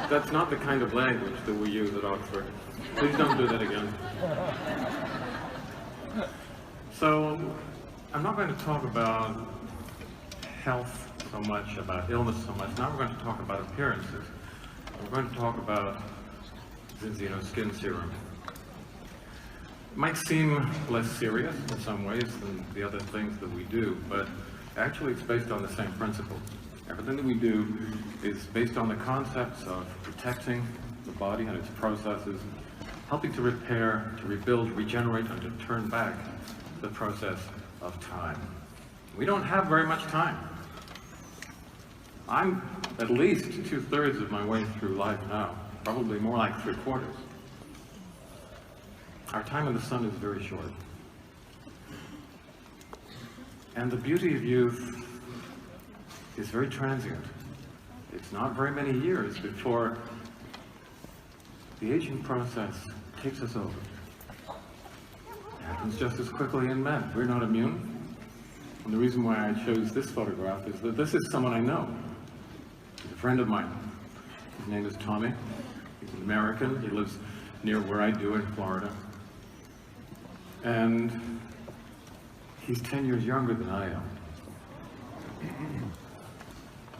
That's not the kind of language that we use at Oxford. Please don't do that again. So, I'm not going to talk about health so much, about illness so much. Now we're going to talk about appearances. We're going to talk about Zinzino Skin Serum. It might seem less serious in some ways than the other things that we do, but actually it's based on the same principle. Everything that we do is based on the concepts of protecting the body and its processes, helping to repair, to rebuild, regenerate, and to turn back the process of time. We don't have very much time. I'm at least 2/3 of my way through life now, probably more like 3/4. Our time in the sun is very short. And the beauty of youth is very transient. It's not very many years before the aging process takes us over. It happens just as quickly in men. We're not immune. And the reason why I chose this photograph is that this is someone I know. He's a friend of mine. His name is Tommy. He's an American. He lives near where I do in Florida. And he's 10 years younger than I am.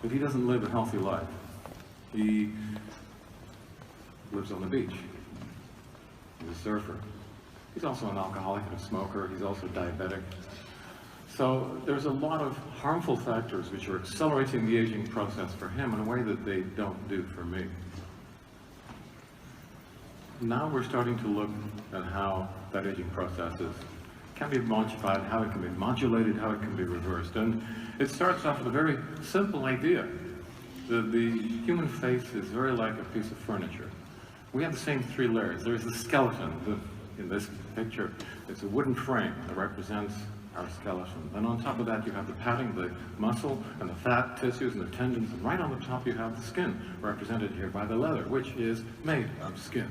But he doesn't live a healthy life. He lives on the beach. He's a surfer. He's also an alcoholic and a smoker. He's also diabetic. So there's a lot of harmful factors which are accelerating the aging process for him in a way that they don't do for me. Now we're starting to look at how that aging process can be modified, how it can be modulated, how it can be reversed. And it starts off with a very simple idea. The human face is very like a piece of furniture. We have the same 3 layers. There's the skeleton. In this picture, it's a wooden frame that represents our skeleton. Then on top of that you have the padding, the muscle, and the fat tissues and the tendons, and right on the top you have the skin, represented here by the leather, which is made of skin.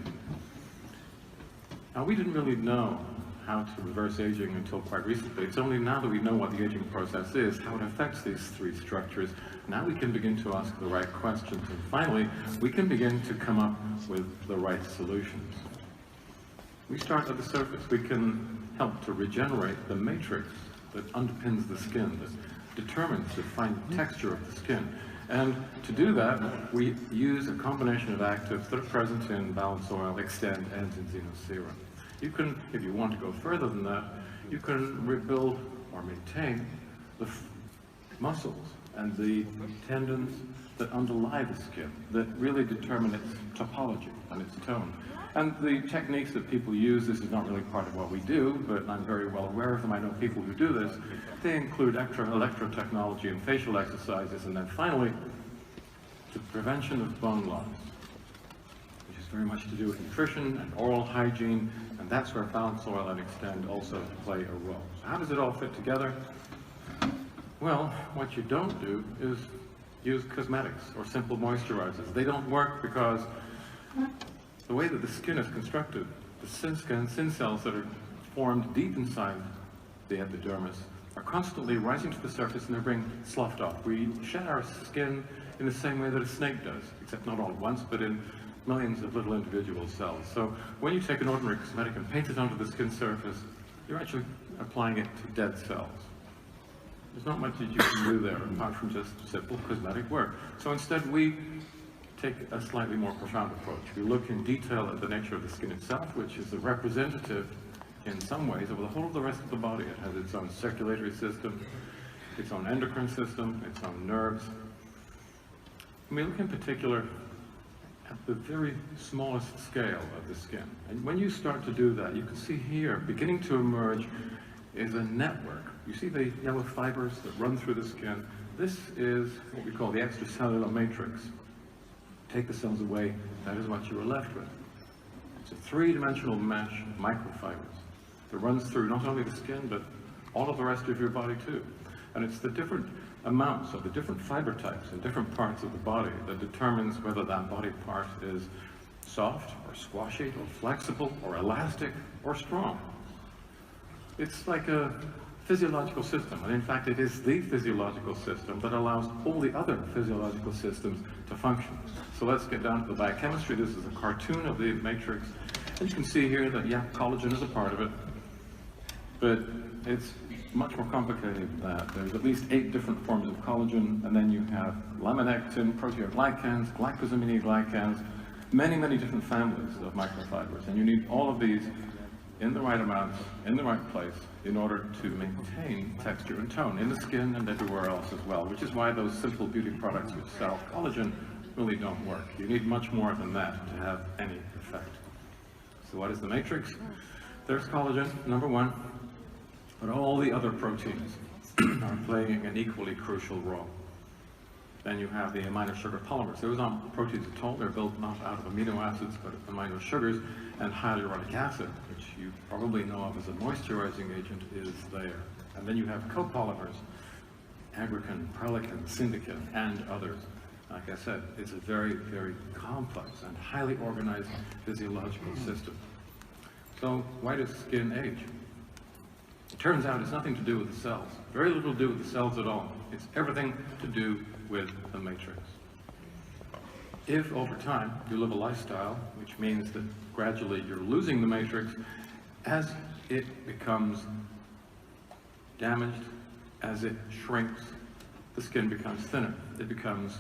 Now we didn't really know how to reverse aging until quite recently. It's only now that we know what the aging process is, how it affects these 3 structures, now we can begin to ask the right questions, and finally we can begin to come up with the right solutions. We start at the surface. We can help to regenerate the matrix that underpins the skin, that determines the fine texture of the skin. And to do that, we use a combination of actives that are present in Balance Oil, Xtend, and Zinzino Serum. You can, if you want to go further than that, you can rebuild or maintain the muscles and the tendons that underlie the skin, that really determine its topology and its tone. And the techniques that people use, this is not really part of what we do, but I'm very well aware of them. I know people who do this. They include electrotechnology and facial exercises, and then finally, the prevention of bone loss, which is very much to do with nutrition and oral hygiene, and that's where Balance Oil and Xtend also play a role. So how does it all fit together? Well, what you don't do is use cosmetics or simple moisturizers. They don't work because the way that the skin is constructed, the sin cells that are formed deep inside the epidermis are constantly rising to the surface and they're being sloughed off. We shed our skin in the same way that a snake does, except not all at once, but in millions of little individual cells. So when you take an ordinary cosmetic and paint it onto the skin surface, you're actually applying it to dead cells. There's not much that you can do there apart from just simple cosmetic work. So instead we take a slightly more profound approach. We look in detail at the nature of the skin itself, which is a representative in some ways of the whole of the rest of the body. It has its own circulatory system, its own endocrine system, its own nerves. And we look in particular at the very smallest scale of the skin. And when you start to do that, you can see here, beginning to emerge, is a network. You see the yellow fibers that run through the skin? This is what we call the extracellular matrix. Take the cells away, that is what you are left with. It's a 3-dimensional mesh of microfibers that runs through not only the skin, but all of the rest of your body too. And it's the different amounts of the different fiber types in different parts of the body that determines whether that body part is soft or squashy or flexible or elastic or strong. It's like a physiological system, and in fact it is the physiological system that allows all the other physiological systems to function. So let's get down to the biochemistry. This is a cartoon of the matrix, and you can see here that, yeah, collagen is a part of it, but it's much more complicated than that. There's at least 8 different forms of collagen, and then you have laminectin, proteoglycans, glycosaminoglycans, many, many different families of microfibers, and you need all of these in the right amounts, in the right place, in order to maintain texture and tone in the skin and everywhere else as well, which is why those simple beauty products which sell collagen really don't work. You need much more than that to have any effect. So what is the matrix? There's collagen, number one, but all the other proteins are playing an equally crucial role. Then you have the amino sugar polymers. Those aren't proteins at all. They're built not out of amino acids, but amino sugars, and hyaluronic acid, which you probably know of as a moisturizing agent, is there. And then you have copolymers, aggrecan, prolican, syndican, and others. Like I said, it's a very, very complex and highly organized physiological system. So why does skin age? It turns out it's nothing to do with the cells. Very little to do with the cells at all. It's everything to do with the matrix. If over time you live a lifestyle, which means that gradually you're losing the matrix, as it becomes damaged, as it shrinks, the skin becomes thinner. It becomes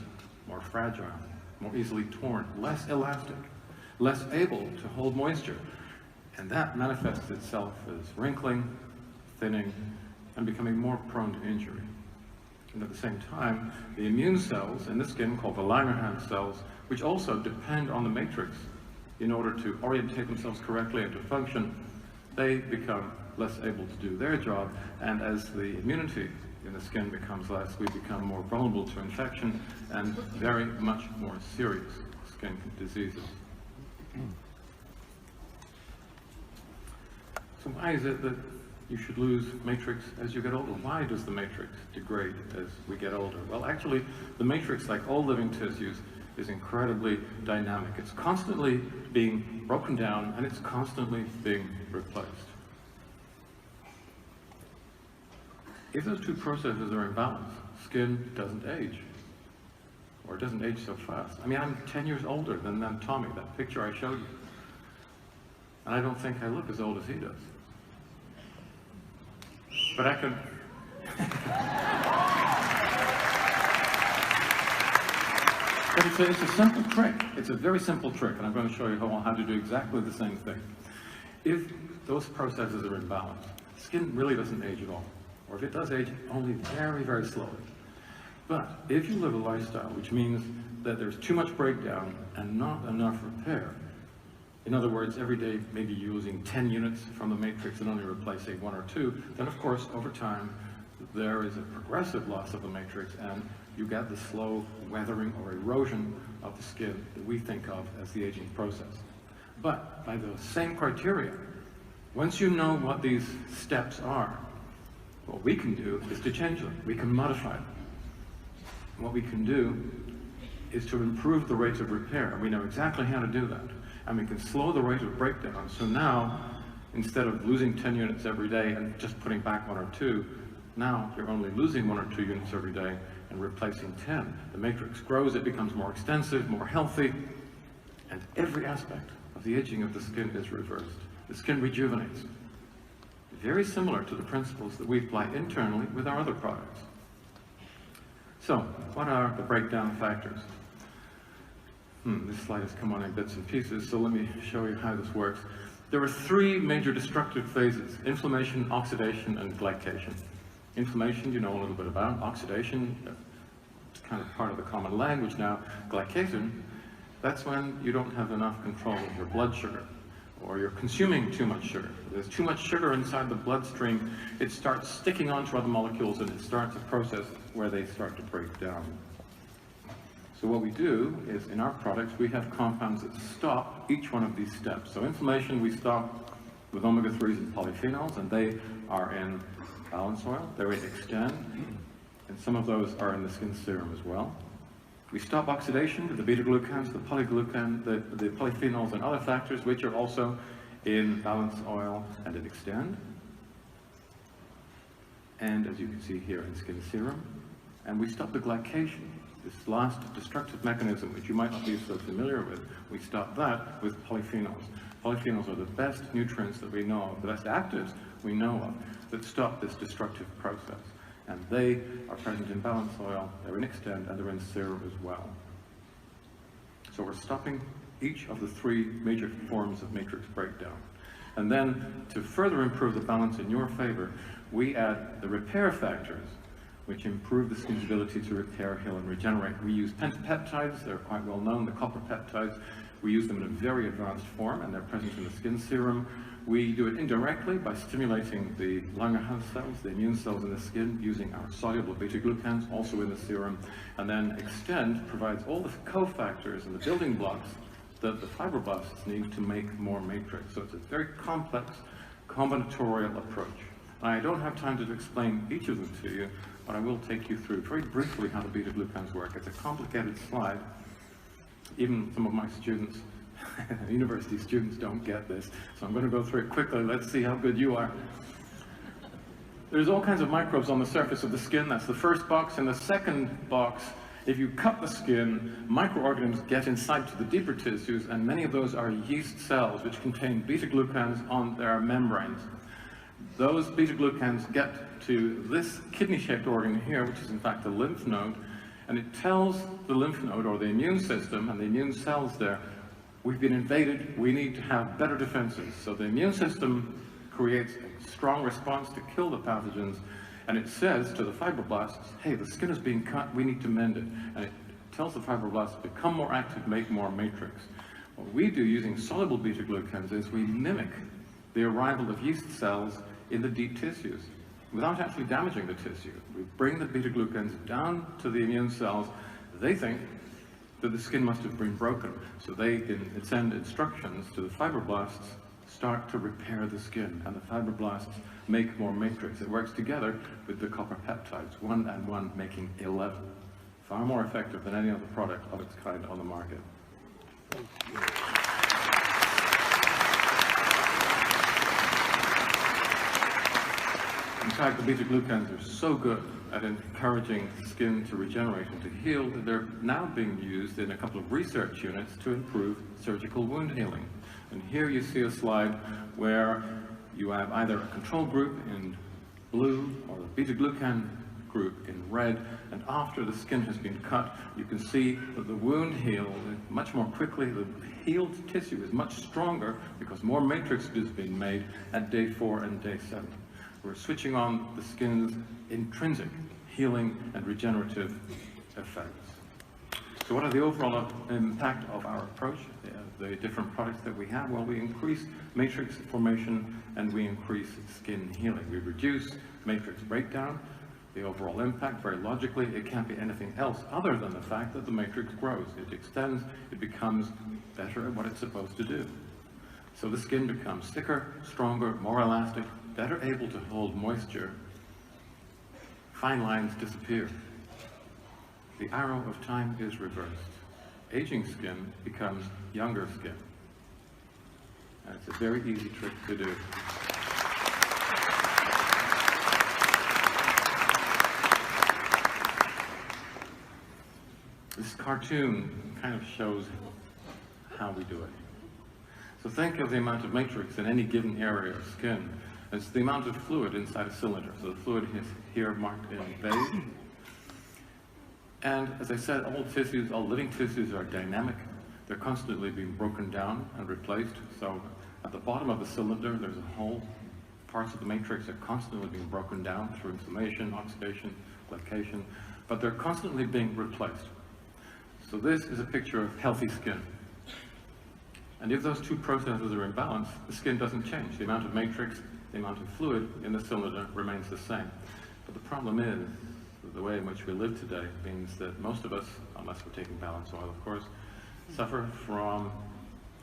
more fragile, more easily torn, less elastic, less able to hold moisture. And that manifests itself as wrinkling, thinning, and becoming more prone to injury. And at the same time, the immune cells in the skin, called the Langerhans cells, which also depend on the matrix in order to orientate themselves correctly and to function, they become less able to do their job, and as the immunity in the skin becomes less, we become more vulnerable to infection and very much more serious skin diseases. So why is it that you should lose matrix as you get older? Why does the matrix degrade as we get older? Well, actually, the matrix, like all living tissues, is incredibly dynamic. It's constantly being broken down, and it's constantly being replaced. If those two processes are in balance, skin doesn't age, or it doesn't age so fast. I mean, I'm 10 years older than Tommy, that picture I showed you. And I don't think I look as old as he does. But I can... But it's a simple trick. It's a very simple trick, and I'm going to show you how to do exactly the same thing. If those processes are in balance, skin really doesn't age at all. Or if it does age, only very, very slowly. But if you live a lifestyle, which means that there's too much breakdown and not enough repair, in other words, every day maybe you're using 10 units from the matrix and only replacing 1 or 2, then of course over time there is a progressive loss of the matrix, and you get the slow weathering or erosion of the skin that we think of as the aging process. But by those same criteria, once you know what these steps are, what we can do is to change them. We can modify them. What we can do is to improve the rate of repair, and we know exactly how to do that. And we can slow the rate of breakdown. So now, instead of losing 10 units every day and just putting back 1 or 2, now you're only losing 1 or 2 units every day and replacing 10. The matrix grows, it becomes more extensive, more healthy, and every aspect of the aging of the skin is reversed. The skin rejuvenates. Very similar to the principles that we apply internally with our other products. So, what are the breakdown factors? This slide has come on in bits and pieces, so let me show you how this works. There are 3 major destructive phases: inflammation, oxidation, and glycation. Inflammation, you know a little bit about. Oxidation, it's kind of part of the common language now. Glycation, that's when you don't have enough control of your blood sugar, or you're consuming too much sugar. There's too much sugar inside the bloodstream, it starts sticking onto other molecules, and it starts a process where they start to break down. So what we do is, in our products, we have compounds that stop each one of these steps. So inflammation, we stop with omega-3s and polyphenols, and they are in balance oil, they're in Xtend, and some of those are in the Skin Serum as well. We stop oxidation with the beta-glucans, the the polyphenols, and other factors, which are also in balance oil and in Xtend. and as you can see here in Skin Serum, and we stop the glycation, this last destructive mechanism which you might not be so familiar with. We stop that with polyphenols. Polyphenols are the best nutrients that we know of, the best actives we know of, that stop this destructive process. And they are present in balance oil, they're in Xtend, and they're in serum as well. So we're stopping each of the three major forms of matrix breakdown. And then, to further improve the balance in your favor, we add the repair factors, which improve the skin's ability to repair, heal, and regenerate. We use pentapeptides, they're quite well known, the copper peptides. We use them in a very advanced form, and they're present in the Skin Serum. We do it indirectly by stimulating the Langerhans cells, the immune cells in the skin, using our soluble beta-glucans, also in the serum. And then Xtend provides all the cofactors and the building blocks that the fibroblasts need to make more matrix. So it's a very complex combinatorial approach. I don't have time to explain each of them to you, but I will take you through very briefly how the beta-glucans work. It's a complicated slide. Even some of my students, university students, don't get this, so I'm going to go through it quickly. Let's see how good you are. There's all kinds of microbes on the surface of the skin. That's the first box. In the second box, if you cut the skin, microorganisms get inside to the deeper tissues, and many of those are yeast cells which contain beta-glucans on their membranes. Those beta-glucans get to this kidney-shaped organ here, which is in fact a lymph node, and it tells the lymph node, or the immune system, and the immune cells there, we've been invaded, we need to have better defenses. So the immune system creates a strong response to kill the pathogens, and it says to the fibroblasts, hey, the skin is being cut, we need to mend it. And it tells the fibroblasts, become more active, make more matrix. What we do using soluble beta-glucans is we mimic the arrival of yeast cells in the deep tissues without actually damaging the tissue. We bring the beta-glucans down to the immune cells. They think that the skin must have been broken, so they can send instructions to the fibroblasts, start to repair the skin, and the fibroblasts make more matrix. It works together with the copper peptides, 1 and 1 making 11. Far more effective than any other product of its kind on the market. In fact, the beta-glucans are so good at encouraging skin to regenerate and to heal that they're now being used in a couple of research units to improve surgical wound healing. And here you see a slide where you have either a control group in blue or the beta-glucan group in red, and after the skin has been cut, you can see that the wound heals much more quickly. The healed tissue is much stronger because more matrix is being made at day 4 and day 7. We're switching on the skin's intrinsic healing and regenerative effects. So what are the overall impact of our approach, the different products that we have? Well, we increase matrix formation and we increase skin healing. We reduce matrix breakdown. The overall impact, very logically, it can't be anything else other than the fact that the matrix grows. It extends, it becomes better at what it's supposed to do. So the skin becomes thicker, stronger, more elastic, better able to hold moisture. Fine lines disappear. The arrow of time is reversed. Aging skin becomes younger skin. And it's a very easy trick to do. This cartoon kind of shows how we do it. So think of the amount of matrix in any given area of skin. It's the amount of fluid inside a cylinder. So the fluid is here marked in beige. And as I said, all tissues, all living tissues are dynamic. They're constantly being broken down and replaced. So at the bottom of the cylinder, there's a hole. Parts of the matrix are constantly being broken down through inflammation, oxidation, glycation, but they're constantly being replaced. So this is a picture of healthy skin. And if those two processes are in balance, the skin doesn't change. The amount of matrix, the amount of fluid in the cylinder remains the same. But the problem is, the way in which we live today means that most of us, unless we're taking balance oil, of course, suffer from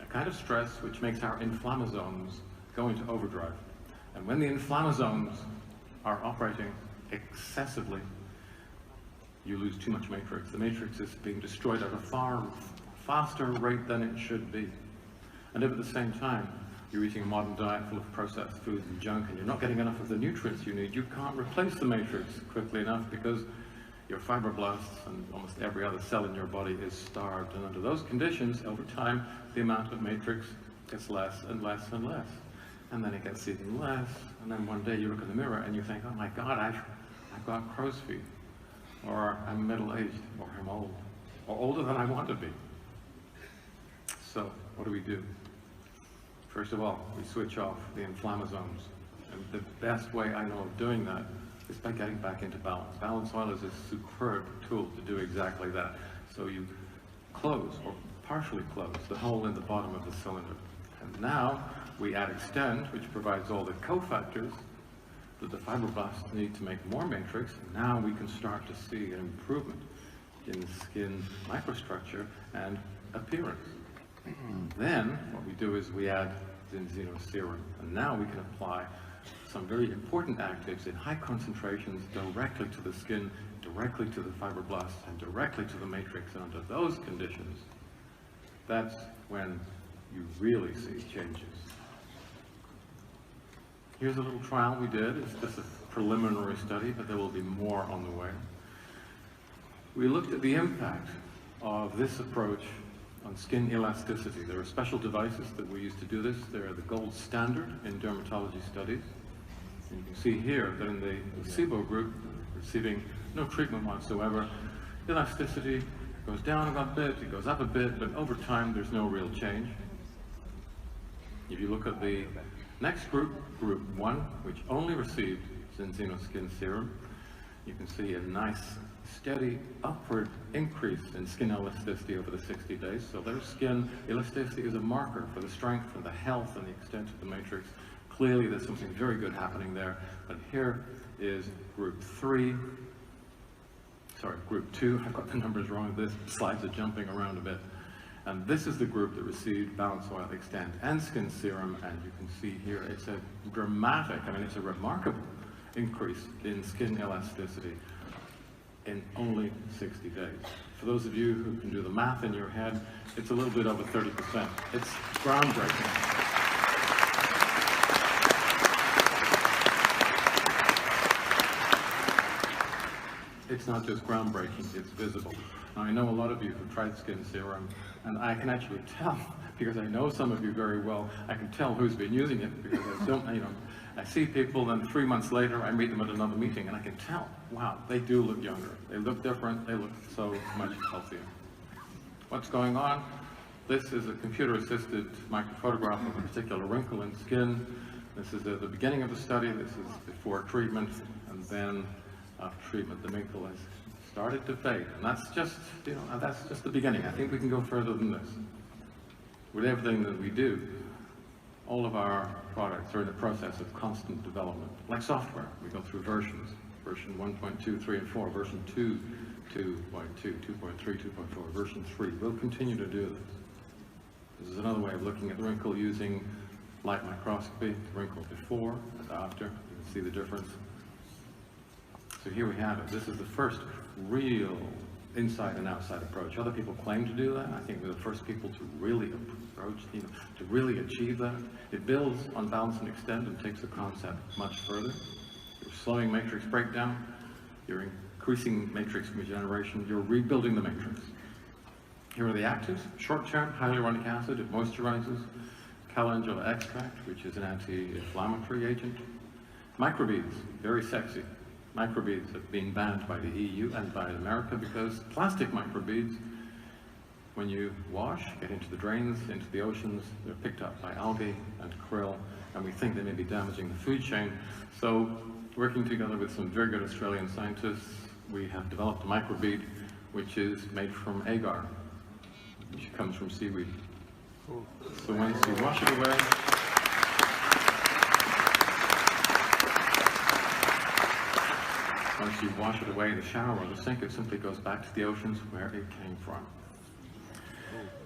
a kind of stress which makes our inflammasomes go into overdrive. And when the inflammasomes are operating excessively, you lose too much matrix. The matrix is being destroyed at a far faster rate than it should be. And if at the same time, you're eating a modern diet full of processed foods and junk, and you're not getting enough of the nutrients you need, you can't replace the matrix quickly enough because your fibroblasts and almost every other cell in your body is starved. And under those conditions, over time, the amount of matrix gets less and less and less. And then it gets even less, and then one day you look in the mirror and you think, oh my God, I've got crow's feet, or I'm middle-aged, or I'm old, or older than I want to be. So, what do? First of all, we switch off the inflammasomes. And the best way I know of doing that is by getting back into balance. Balance oil is a superb tool to do exactly that. So you close, or partially close, the hole in the bottom of the cylinder. And now we add Xtend, which provides all the cofactors that the fibroblasts need to make more matrix. And now we can start to see an improvement in skin microstructure and appearance. Then what we do is we add Zinzino serum, and now we can apply some very important actives in high concentrations directly to the skin, directly to the fibroblasts, and directly to the matrix. And under those conditions, that's when you really see changes. Here's a little trial we did. It's just a preliminary study, but there will be more on the way. We looked at the impact of this approach on skin elasticity. There are special devices that we use to do this. They're the gold standard in dermatology studies. And you can see here that in the placebo group, receiving no treatment whatsoever, elasticity goes down a bit, it goes up a bit, but over time there's no real change. If you look at the next group, group 1, which only received Zinzino Skin Serum, you can see a nice steady upward increase in skin elasticity over the 60 days. So their skin elasticity is a marker for the strength and the health and the extent of the matrix. Clearly there's something very good happening there. But here is group 2. I've got the numbers wrong. This slides are jumping around a bit. And this is the group that received Balance Oil, Xtend, and Skin Serum. And you can see here it's a dramatic, it's a remarkable increase in skin elasticity in only 60 days. For those of you who can do the math in your head, it's a little bit over 30%. It's groundbreaking. It's not just groundbreaking, it's visible. Now, I know a lot of you who tried Skin Serum, and I can actually tell, because I know some of you very well, I can tell who's been using it, because I see people, then 3 months later, I meet them at another meeting, and I can tell, wow, they do look younger. They look different, they look so much healthier. What's going on? This is a computer-assisted microphotograph of a particular wrinkle in skin. This is at the beginning of the study, this is before treatment, and then after treatment, the wrinkle has started to fade. And that's just, that's just the beginning. I think we can go further than this. With everything that we do, all of our products are in the process of constant development. Like software, we go through versions. Version 1.2, 3, and 4. Version 2, 2.2, 2.3, 2.4. Version 3. We'll continue to do this. This is another way of looking at the wrinkle using light microscopy. The wrinkle before and after. You can see the difference. So here we have it. This is the first real inside and outside approach. Other people claim to do that. I think we're the first people to really approach, to really achieve that. It builds on Balance and Xtend and takes the concept much further. You're slowing matrix breakdown, you're increasing matrix regeneration, you're rebuilding the matrix. Here are the actives. Short-term hyaluronic acid, it moisturizes. Calendula extract, which is an anti-inflammatory agent. Microbeads, very sexy. Microbeads are being banned by the EU and by America because plastic microbeads, when you wash, get into the drains, into the oceans, they're picked up by algae and krill, and we think they may be damaging the food chain. So, working together with some very good Australian scientists, we have developed a microbead which is made from agar, which comes from seaweed. So once you wash it away, in the shower or the sink, it simply goes back to the oceans where it came from.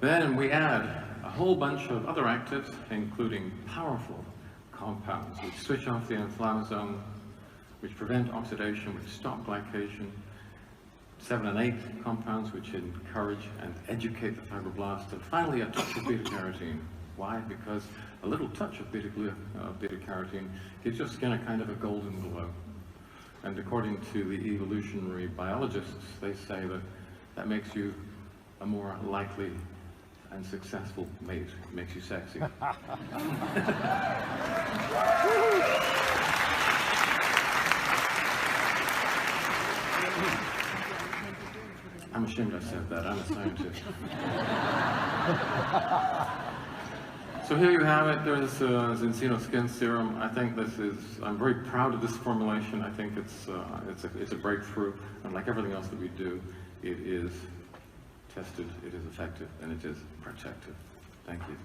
Then we add a whole bunch of other actives, including powerful compounds which switch off the inflammasome, which prevent oxidation, which stop glycation. 7 and 8 compounds which encourage and educate the fibroblast. And finally, a touch of beta-carotene, Why? Because a little touch of beta-carotene gives your skin a kind of a golden glow. And according to the evolutionary biologists, they say that that makes you a more likely and successful mate. It makes you sexy. I'm ashamed I said that. I'm a scientist. So here you have it. There's Zinzino Skin Serum. I think this is, I'm very proud of this formulation. I think it's a breakthrough. And like everything else that we do, it is tested, it is effective, and it is protective. Thank you.